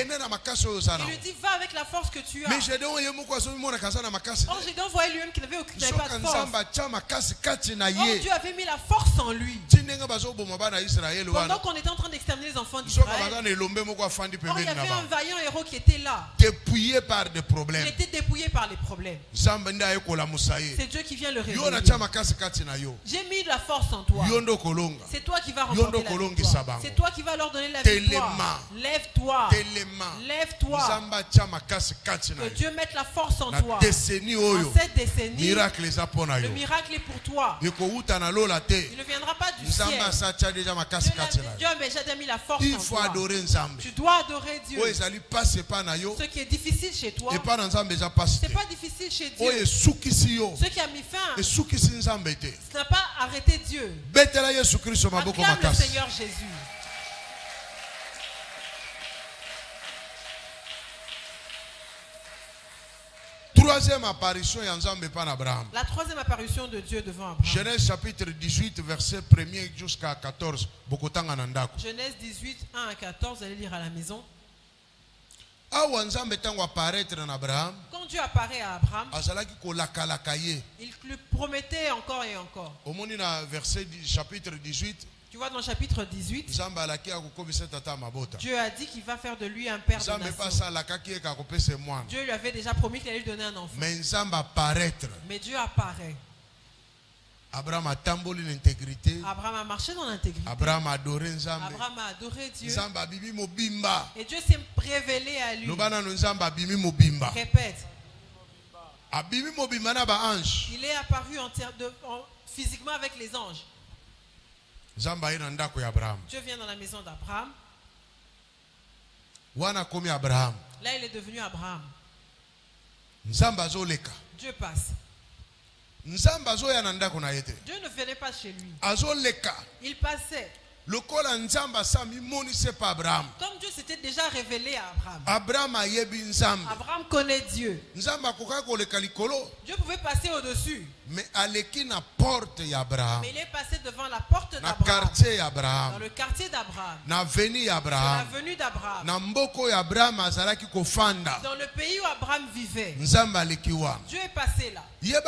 lui dit, va avec la force que tu as. Or Gédéon voyait lui-même qu'il n'avait pas de force. Or Dieu avait mis la force en lui. Pendant qu'on était en train d'exterminer les enfants d'Israël, or il y avait un vaillant héros qui était là. Dépouillé par des problèmes. Il était dépouillé par les problèmes. C'est Dieu qui vient le réveiller. J'ai mis de la force en toi. C'est toi qui vas remporter la victoire. C'est toi qui vas leur donner la victoire. Lève-toi. Lève-toi. Que Dieu mette la force en toi. En cette décennie, le miracle est pour toi. Il ne viendra pas du ciel. Dieu a déjà mis la force en toi. Tu dois adorer Dieu. Ce qui est difficile chez toi, ce n'est pas difficile chez Dieu. Ce qui a mis fin, ce n'a pas arrêté Dieu. Acclame le Seigneur Jésus. Troisième apparition La troisième apparition de Dieu devant Abraham. Genèse chapitre 18 verset 1er jusqu'à 14. Genèse 18 1 à 14, allez lire à la maison. Quand Dieu apparaît à Abraham, il lui promettait encore et encore. Verset chapitre 18. Tu vois dans le chapitre 18, Dieu a dit qu'il va faire de lui un père de nation. Dieu lui avait déjà promis qu'il allait lui donner un enfant. Mais Dieu apparaît. Abraham a tambolé l'intégrité. Abraham a marché dans l'intégrité. Abraham a adoré Abraham a adoré Dieu. Et Dieu s'est révélé à lui. Répète. Il est apparu physiquement avec les anges. Dieu vient dans la maison d'Abraham. Là, il est devenu Abraham. Dieu passe. Dieu ne venait pas chez lui. Il passait. Comme Dieu s'était déjà révélé à Abraham. Abraham connaît Dieu. Dieu pouvait passer au-dessus. Mais il est passé devant la porte d'Abraham. Dans le quartier d'Abraham. Dans la venue d'Abraham. Dans le pays où Abraham vivait. Dieu est passé là. Dieu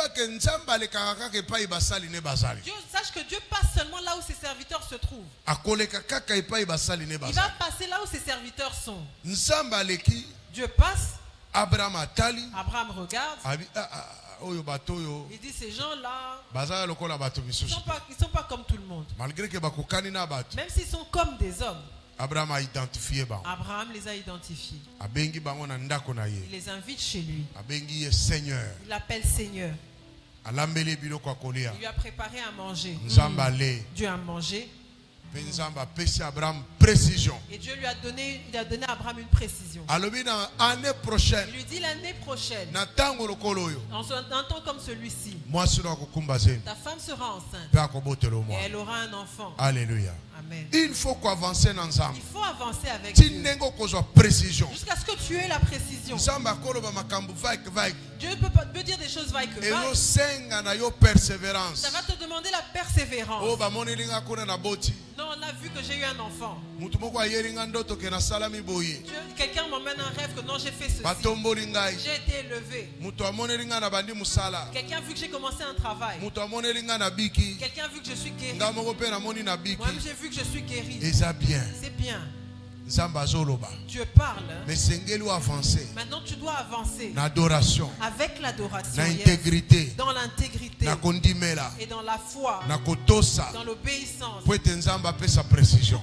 sache que Dieu passe seulement là où ses serviteurs se trouvent. Il va passer là où ses serviteurs sont. Dieu passe. Abraham regarde. Il dit ces gens-là, ils ne sont pas comme tout le monde. Malgré que même s'ils sont comme des hommes. Abraham les a identifiés. Il les invite chez lui. Il l'appelle Seigneur. Il lui a préparé à manger. Dieu a mangé. Et Dieu lui a donné, à Abraham une précision. L'année prochaine, il lui dit l'année prochaine, en un temps comme celui-ci, ta femme sera enceinte et elle aura un enfant. Alléluia. Amen. Il faut avancer ensemble. Il faut avancer avec Dieu. Jusqu'à ce que tu aies la précision. Dieu peut dire des choses vagues que vagues. Ça va te demander la persévérance. Non, on a vu que j'ai eu un enfant. Quelqu'un m'emmène un rêve que non, j'ai fait ceci. J'ai été élevé. Quelqu'un a vu que j'ai commencé un travail. Quelqu'un a vu que je suis guéri. Moi-même j'ai vu que je suis guéri. C'est bien. Dieu parle. Maintenant tu dois avancer avec l'adoration, dans l'intégrité et dans la foi, dans l'obéissance, pour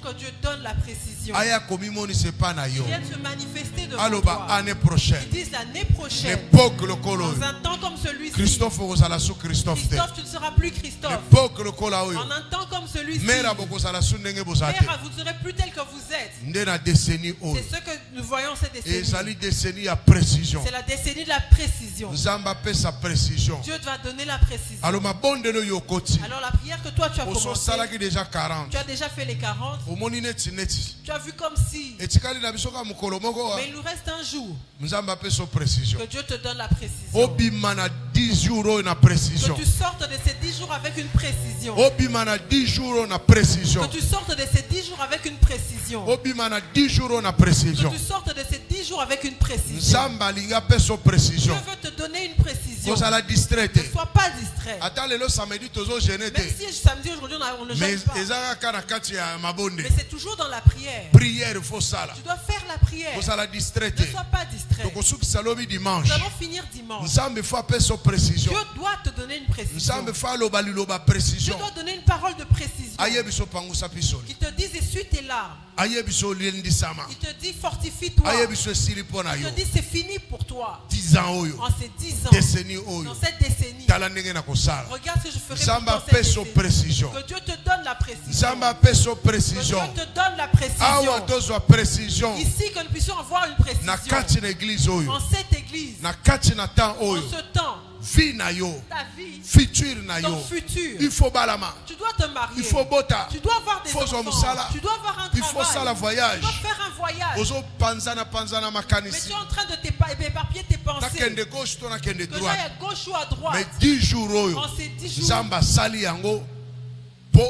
que Dieu donne la précision. Il vient de se manifester devant toi. Ils disent l'année prochaine, dans un temps comme celui-ci, Christophe, tu ne seras plus Christophe. En un temps comme celui-ci, Mère, vous ne serez plus tel que vous êtes. C'est ce que nous voyons cette décennie. C'est la décennie de la précision. Dieu va donner la précision. Alors la prière que toi tu as commencé, tu as déjà fait les 40. Tu as vu comme si. Mais il nous reste un jour. Que Dieu te donne la précision. Que tu sortes de ces 10 jours avec une précision. Que tu sortes de ces 10 jours avec une précision. Que tu sortes de ces 10 jours avec une précision. Dieu veut te donner une précision. Ne sois pas distrait. Même si samedi aujourd'hui on ne gêne pas. Mais c'est toujours dans la prière. Tu dois faire la prière. Ne sois pas distrait. Nous allons finir dimanche. Dieu doit te donner une précision. Dieu doit donner une parole de précision. Qui te dise essuie tes larmes. Il te dit fortifie-toi. Il te dit c'est fini pour toi. En ces 10 ans, dans cette décennie, regarde ce que je ferai pour cette décennie. Que Dieu te donne la précision. Que Dieu te donne la précision. Ici, que nous puissions avoir une précision. En cette église, en ce temps, ta vie, ton futur. Il faut tu dois te marier. Il faut tu dois avoir des enfants. Tu dois avoir un travail. Il faut faire un voyage. Tu dois faire un voyage. Mais tu es en train de t'éparpiller tes pensées. Que j'aille à gauche ou à droite. Mais 10 jours, en ces 10 jours, Dieu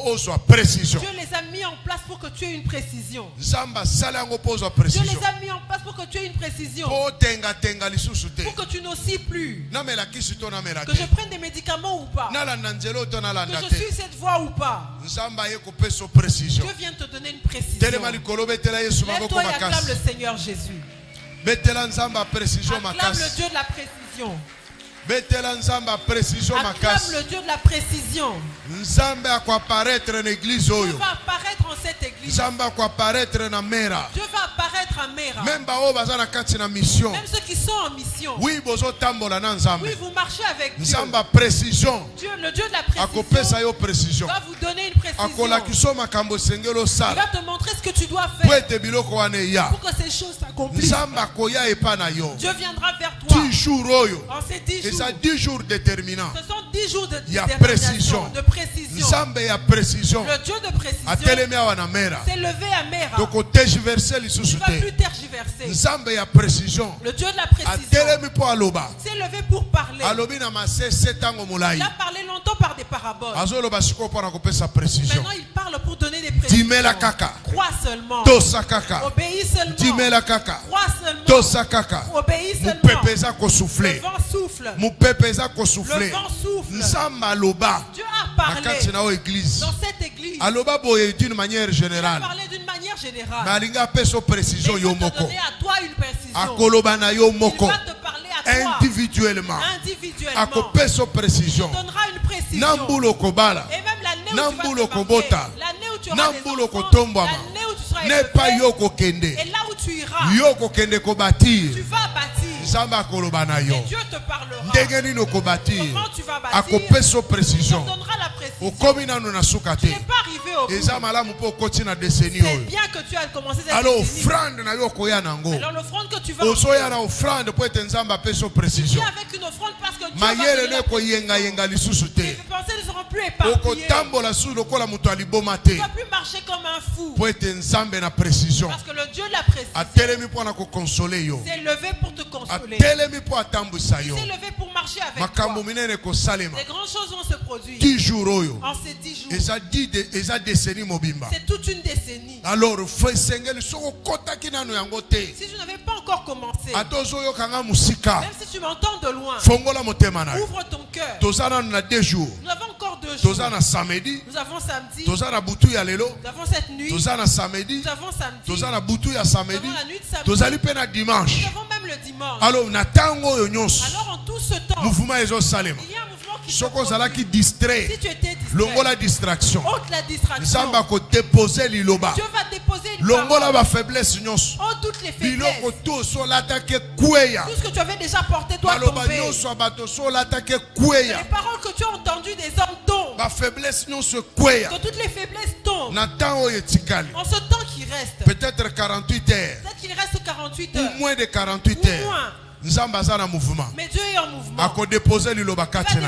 les a mis en place pour que tu aies une précision. Dieu les a mis en place pour que tu aies une précision. Pour que tu n'oscilles plus. Que je prenne des médicaments ou pas. Que je suis cette voie ou pas. Dieu vient te donner une précision. Lève-toi et acclame le Seigneur Jésus. Acclame le Dieu de la précision. Acclame le Dieu de la précision. Dieu va apparaître en cette église. Dieu va apparaître à Mera. Même ceux qui sont en mission. Oui, vous marchez avec Dieu. Le Dieu de la précision va vous donner une précision. Il va te montrer ce que tu dois faire pour que ces choses s'accomplissent. Dieu viendra vers toi en ces 10 jours. 10 jours déterminants. Ce sont 10 jours de précision. De précision. Le Dieu de précision s'est levé à Mera. Il ne va plus tergiverser. Le Dieu de la précision s'est levé pour parler. Il a parlé longtemps par des paraboles. Maintenant il parle pour donner des précisions. Crois seulement. Obéis seulement. Crois seulement. Obéis seulement. Le vent souffle. Le vent souffle. Dieu a parlé dans cette église. D'une manière générale. Dieu a parlé d'une manière manière générale. Mais il va te donner à toi une précision. Il va te parler à toi individuellement. Il te donnera une précision. Et même l'année où tu vas te marier, l'année où tu auras des enfants, l'année où tu seras élevé, et là où tu iras, tu vas bâtir. Et Dieu te parlera. Comment tu vas bâtir? Il te donnera la précision. Tu n'es pas arrivé au bout. C'est bien que tu as commencé cette décennie. Alors l'offrande que tu vas offrir, tu viens avec une offrande parce que Dieu va te donner la précision. Tes pensées ne seront plus éparpillées. Tu ne vas plus marcher comme un fou. Parce que le Dieu de la précision s'est levé pour te consoler. Il s'est levé pour marcher avec toi. Des grandes choses vont se produire en ces 10 jours. C'est toute une décennie. Alors, si je n'avais pas encore commencé, même si tu m'entends de loin, ouvre ton cœur. Nous avons encore 2 jours. Nous avons samedi. Nous avons cette nuit. Nous avons samedi. Nous avons la nuit de samedi. Nous avons même le dimanche. Alors en tout ce temps, il y a un mouvement qui se produit. Si tu étais distrait, distraction. Ôte la distraction. Dieu va déposer une parole. Ôte toutes les faiblesses. Tout ce que tu avais déjà porté doit tomber. Les paroles que tu as entendues des hommes tombent. Que toutes les faiblesses tombent. En ce temps qui reste, peut-être 48 heures. Peut-être qu'il reste 48 heures. Ou moins de 48 heures. Ou moins. Mais Dieu est en mouvement. Il va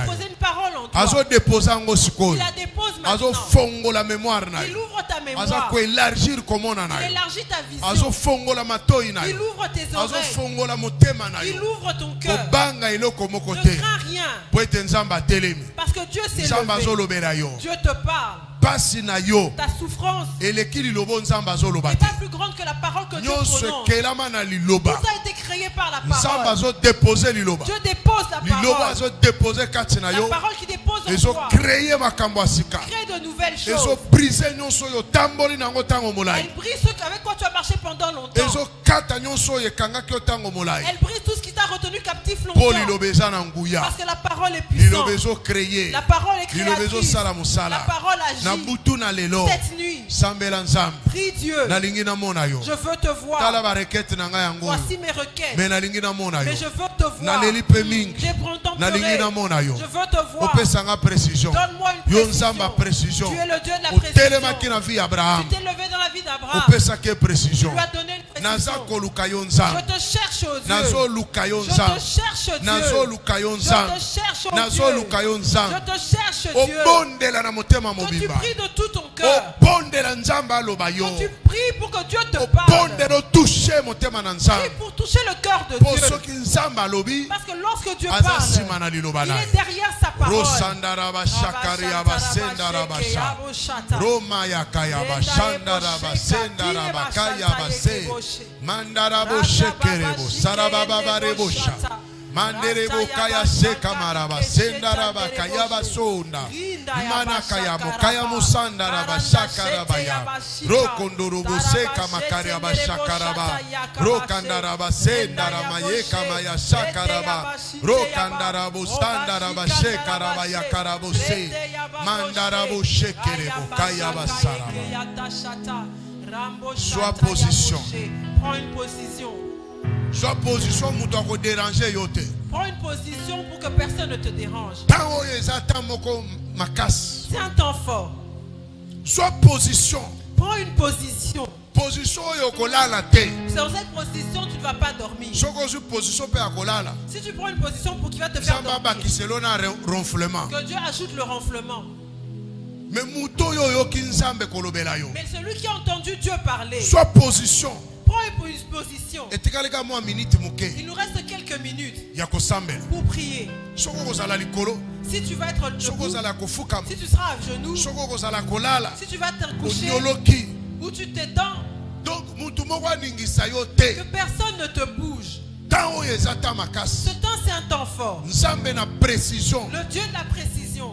déposer une parole en toi. Il la dépose maintenant. Il ouvre ta mémoire. Il élargit ta vision. Il ouvre tes oreilles. Il ouvre ton cœur. Ne crains rien. Parce que Dieu s'est levé. Dieu te parle. Ta souffrance n'est pas plus grande que la parole que Dieu prononce. Tout a été créé par la parole. Dieu dépose la parole. La parole qui dépose en toi crée de nouvelles choses. Elle brise ce avec quoi tu as marché pendant longtemps. Elle brise tout ce qui t'a retenu captif longtemps. Parce que la parole est puissante. La parole est créatrice. La parole agit. Cette nuit, prie Dieu. Je veux te voir. Voici mes requêtes. Mais je veux te voir. J'ai longtemps pleuré. Je veux te voir. Donne-moi une précision. Tu es le Dieu de la précision. Tu t'es levé dans la vie d'Abraham. Tu lui as donné une précision. Je te cherche aux yeux. Je te cherche Dieu. Je te cherche Dieu. Quand tu pries de tout ton cœur, quand tu pries pour que Dieu te parle, prie pour toucher le cœur de Dieu. Parce que lorsque Dieu parle, il est derrière sa parole. Manderebo kaya seka maraba sendara bakaya basonda mana kaya mokaya musanda raba shakara baya rokondorubo seka makaria bashakara ba rokandara basendara mayeka maya shakara ba rokandara bustandara bashekara baya karabose mandara bo shekerebo kaya basara. Sois position. Prends une position. Sois position pour te déranger yote. Prends une position pour que personne ne te dérange. C'est un temps fort. Sois position. Prends une position. Position c'est dans cette position tu ne vas pas dormir. Si tu prends une position pour qu'il va te faire dormir, que Dieu ajoute le ronflement. Mais celui qui a entendu Dieu parler, sois position. Prends une position. Il nous reste quelques minutes pour prier. Si tu vas être debout, si tu seras à genoux, si tu vas te coucher ou tu t'étends, que personne ne te bouge. Ce temps c'est un temps fort. Le Dieu de la précision vision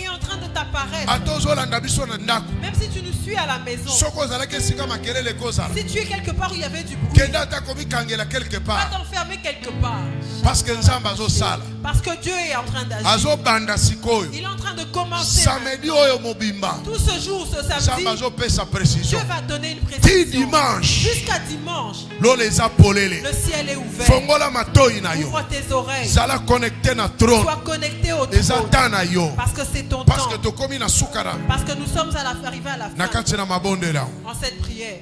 est en train de t'apparaître. Même si tu nous suis à la maison, si tu es quelque part où il y avait du bruit, va t'enfermer quelque part. Parce que Dieu est en train d'agir. Il est en train de commencer. Tout ce jour, ce samedi, Dieu va donner une précision. Jusqu'à dimanche, le ciel est ouvert. Ouvre tes oreilles. Sois connecté au trône. Parce que c'est ton temps. Parce que nous sommes arrivés à la fin en cette prière.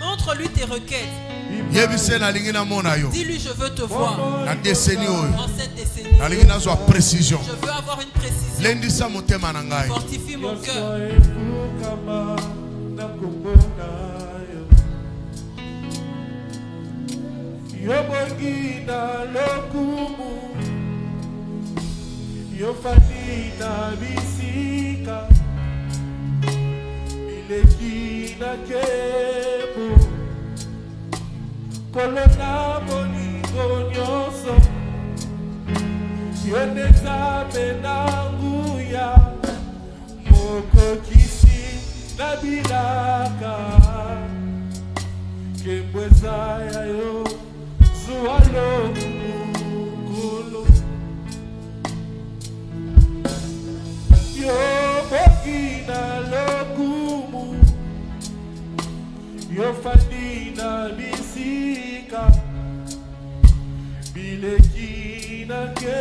Montre-lui tes requêtes. Dis-lui, je veux te voir. En cette décennie, je veux avoir une précision. Fortifie mon cœur. Kolona bolingo nyonso yo nzambe na nguya mokokisi na bilaka kembweza ya yo zuwa lokulu yo bokina lokumu yo fadina bisika bileki na ke